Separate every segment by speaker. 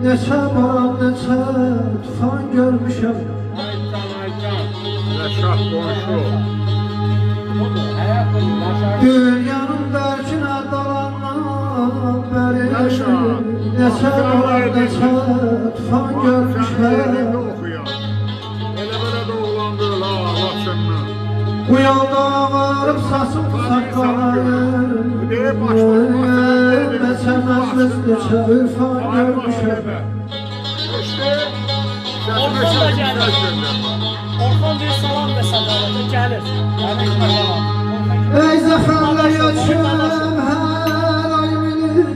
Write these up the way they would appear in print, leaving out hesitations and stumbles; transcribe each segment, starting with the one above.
Speaker 1: Neçə baran, neçə tufan görmüşəm.
Speaker 2: Rəşad qonşu.
Speaker 1: Dünyanın dərkinə dalandan bəri neçə baran, neçə tufan görmüşəm.
Speaker 2: Elə belə də oğlandır la, Laçınlı.
Speaker 1: Bu yolda varıb sasım saqqalayır. Neçə məclis, neçə ürfan görmüşəm.
Speaker 3: Orxan da gəlir. Orxan bir salam və sədalata gəlir.
Speaker 1: Ey zəfərlə yaşım hər ay bilir.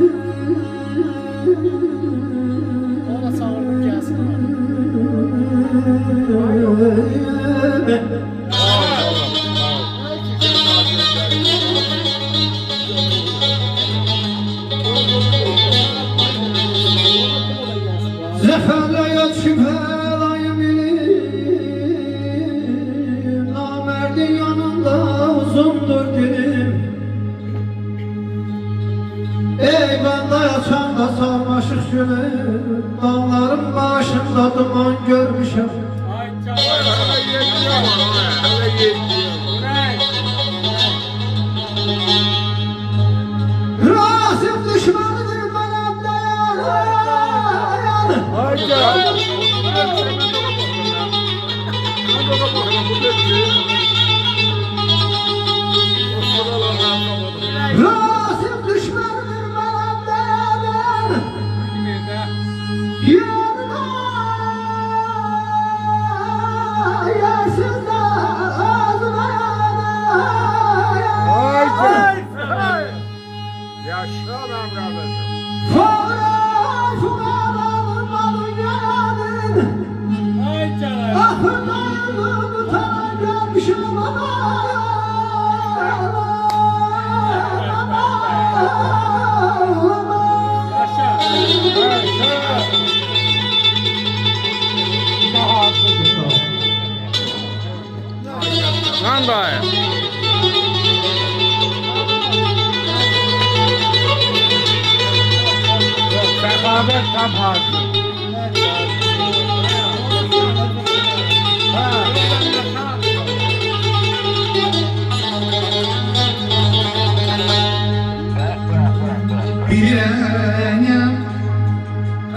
Speaker 3: Ona sağolun gəlsin.
Speaker 1: Zəfərlə yaşım hər ay bilir. Namərdin yanında uzundur dilim. Ey bəndə yaşanda sarmaşıq günüm. Dağların başında duman görmüşəm.
Speaker 2: Hələ yetmiyor var, hələ yetmiyor.
Speaker 1: Rasim düşmanıdır mənəm dayan.
Speaker 2: Hayda.
Speaker 1: Rasim düşmanıdır mənəm dayan. Yanına yersiz de ağzına yana.
Speaker 2: Yaşa ben kardeşim.
Speaker 1: Fuara fuaranın malın yanadın. Ahırlarını tutan görmüşüm ama.
Speaker 2: Lan dayı. Sefabet tam hazır.
Speaker 1: Bileyim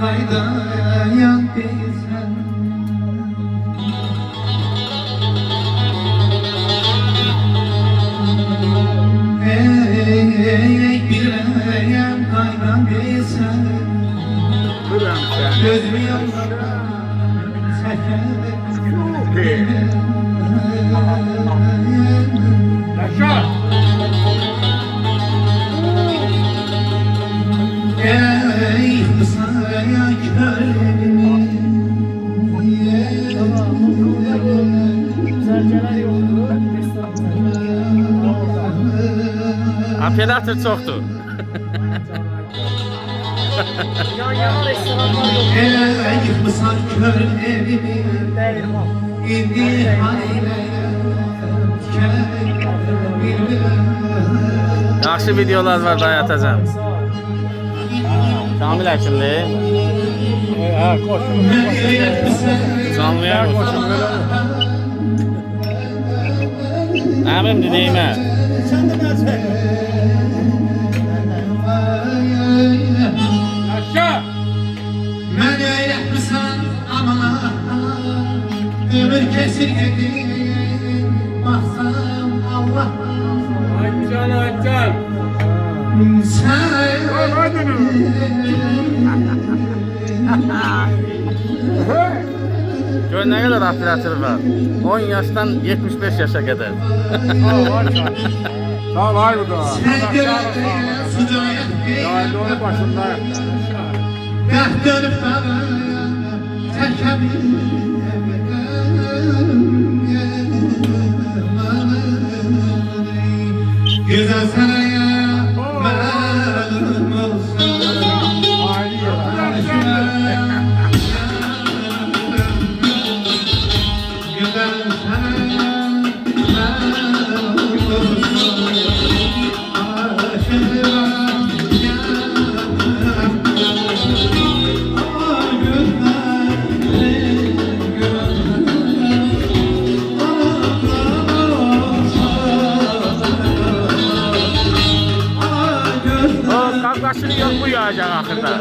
Speaker 1: kaydayan bilsen. Ey bileyim kaydan bilsen.
Speaker 2: Kıram sen.
Speaker 1: Gözümü yollardan çekerek.
Speaker 2: Çok iyi. Yaşa.
Speaker 1: Ey kısaya körlemi.
Speaker 3: Zərgələr yoxdur.
Speaker 4: Operator çoxdur.
Speaker 3: Yan-yana restoranlar yoxdur.
Speaker 1: Ey kısan körlemi.
Speaker 3: Dəyirman.
Speaker 1: İndi hayləyəm bilmirəm.
Speaker 4: Yaxşı videolar var da atacağım. Kamil həkimdir.
Speaker 2: Ha koşun.
Speaker 4: Canlıya qoşun. Əmim dediyimə.
Speaker 2: Yaşa.
Speaker 1: Mən öyrətmisən ama ömür kesirgedin. Baxsam Allah
Speaker 2: Açcan açcan.
Speaker 1: sen.
Speaker 4: Gör nə qədər operator var. 10 yaşdan 75 yaşa qədər.
Speaker 2: Sağ ol ay bu da.
Speaker 1: Sen gördün sıcak
Speaker 2: Ya doğru başındayım.
Speaker 1: Qəhd dönüb qaraya çəkəbiləm. Gözəl sənəyə məlum olsun. Gözəl sənəyə məlum olsun. Aşığım yanım. Ay gözlərim
Speaker 4: O qardaşını yok bu yağacaq axırda.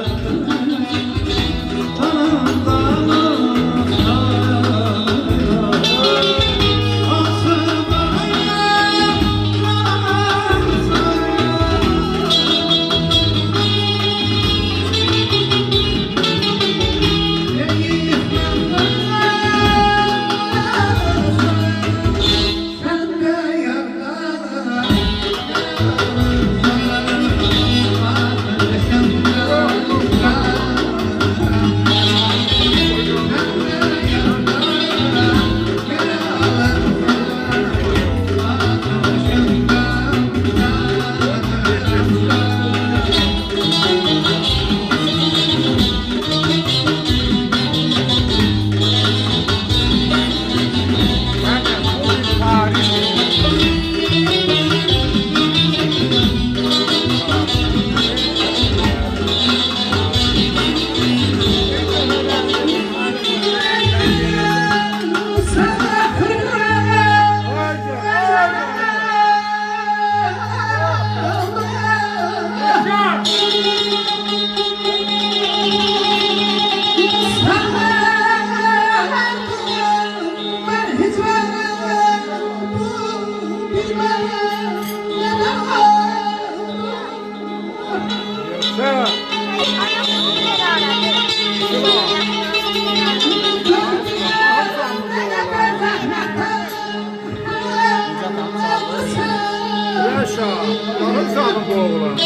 Speaker 2: Yaşa, Allah'ım sağlık bu oğlan.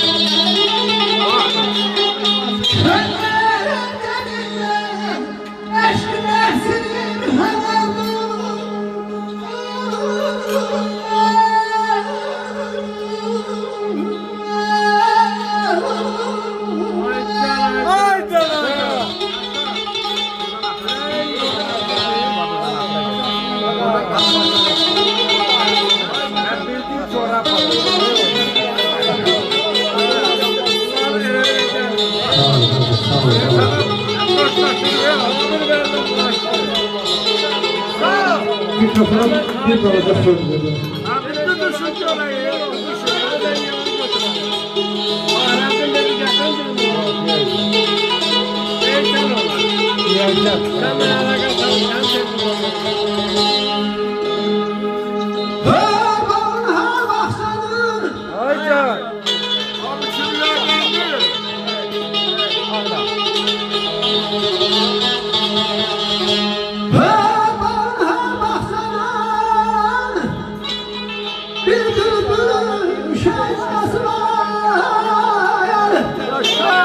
Speaker 2: Ben bildiğim çorap
Speaker 1: Mikrofon bir balaca söz verin.
Speaker 2: Abi kimler geldi?
Speaker 3: Yaşa!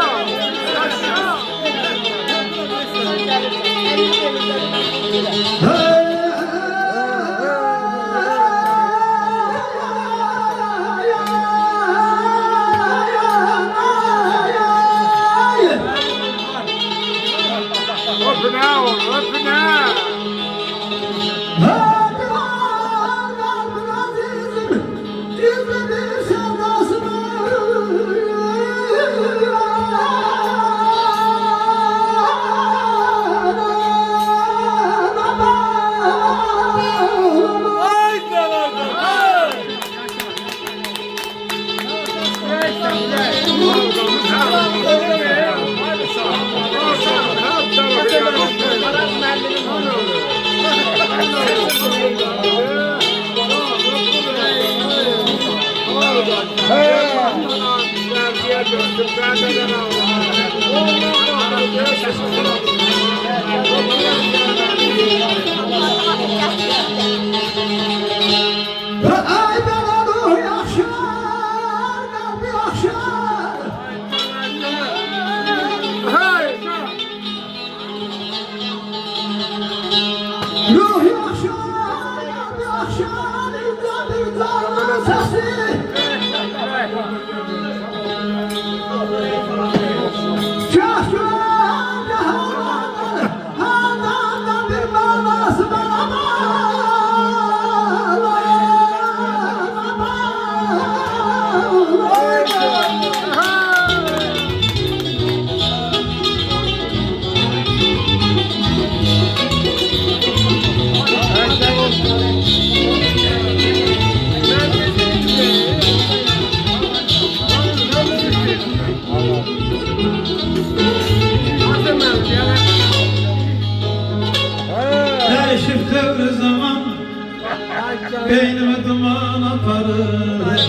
Speaker 1: beynimi duman aparır.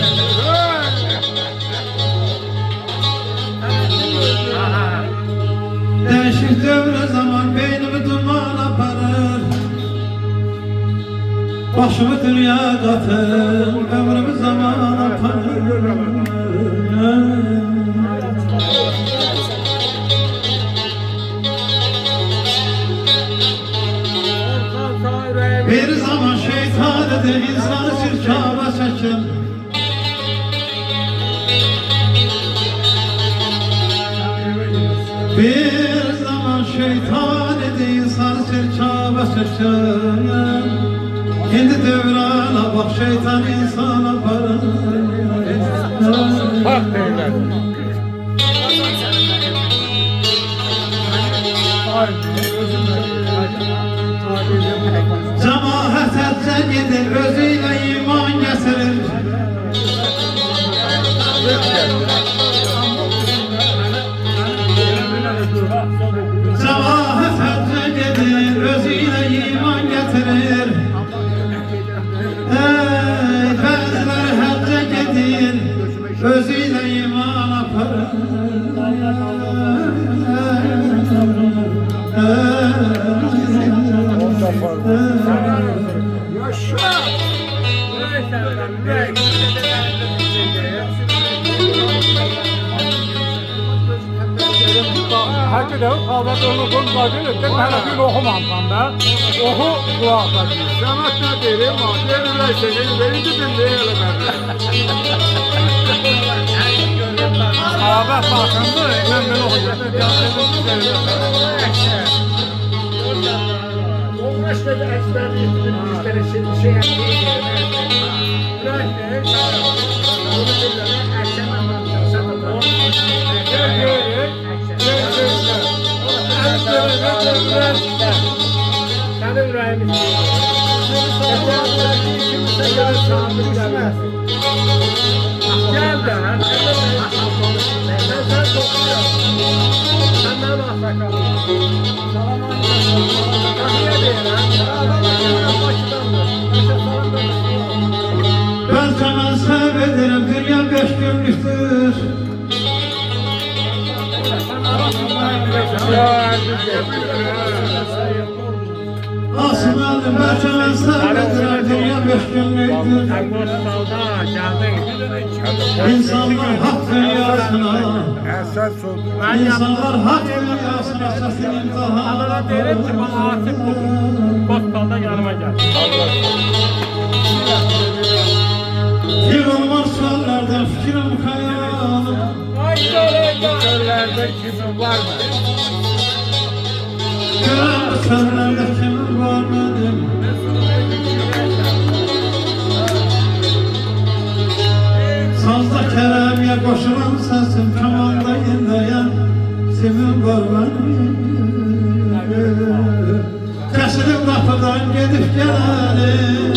Speaker 1: Değişik devre zaman beynimi duman aparır. Başımı dünya katır, ömrümü zaman aparır. Bir zaman şeytan edir insanı sirkaba çeker. Bir zaman şeytan edir insanı sirkaba çeker. Şimdi devrana bak şeytan insana para.
Speaker 2: Bak beyler.
Speaker 1: Cemaat həcce gedir, özüyle iman getirir. Cemaat həcce gedir, özüyle iman getirir. Ey bəziləri həccə gedir, özüyle iman aparır.
Speaker 2: Yaşa! Hacı da kavrat onu konuşmadı. Ben bir okumamsam da. Oku kulakta değil. Sanat ne derim ama derler seni beni dedim değil Abi bakımda ben okuyacağım. Uğraşta da ezberliyetini müşterisi şey yapmayı Sen yüreğimi gel de sen topluyorsun. Senden bahsedelim.
Speaker 1: Ben sana severim, dünya 5 günlüktür. Aslanım ben sana severim, dünya 5 günlüktür. İnsanlar hak dünyasına, insanlar hak dünyasına sesini imtihan.
Speaker 3: Derim ki bana artık bu postalda yanıma gel.
Speaker 1: Yığılmaz çöllerden fikrim hayalım.
Speaker 2: Çöllerde kimin var mı?
Speaker 1: Gören çöllerde kimin var benim? Sazda keremiye koşulan sesim, kemanda inleyen kimin var benim? Kesilip kapıdan gidip gelelim.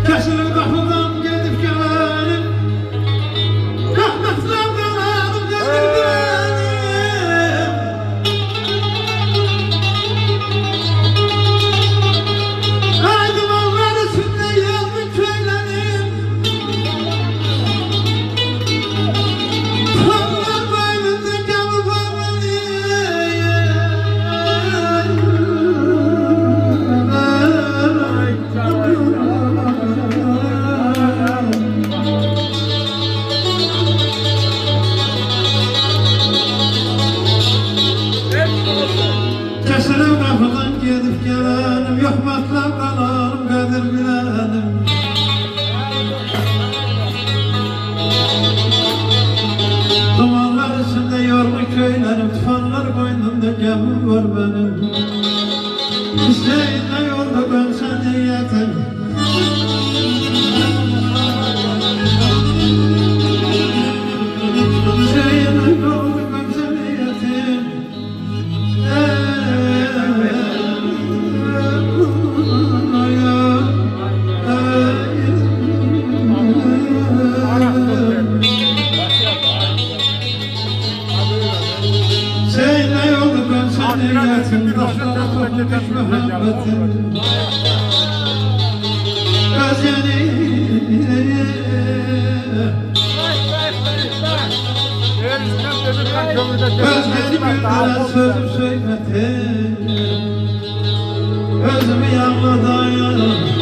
Speaker 1: Kesilip kapıdan gidip gelelim. Rahmetler dönelim, gezip gelelim. Haydi mallar üstünde yazdık köylerim. Tanrılar boynunda gemı var Kesilip kapıdan gidip gelelim. Yok matlab kalalım, kadir bilelim. Dumanlar içinde yorgun köylerim, tufanlar boynunda gemim var benim. Hüseyin'le yolda ben sen niyetim. Hüseyin'le yolda ben sen niyetim. Seninle yolda ben seni gelsin taşlar bitmiş mühabbetin Özgeni
Speaker 2: Eğer İslam dedirken kömürde
Speaker 1: Özgeni güldüren sözüm söyletin Özümü yanmadan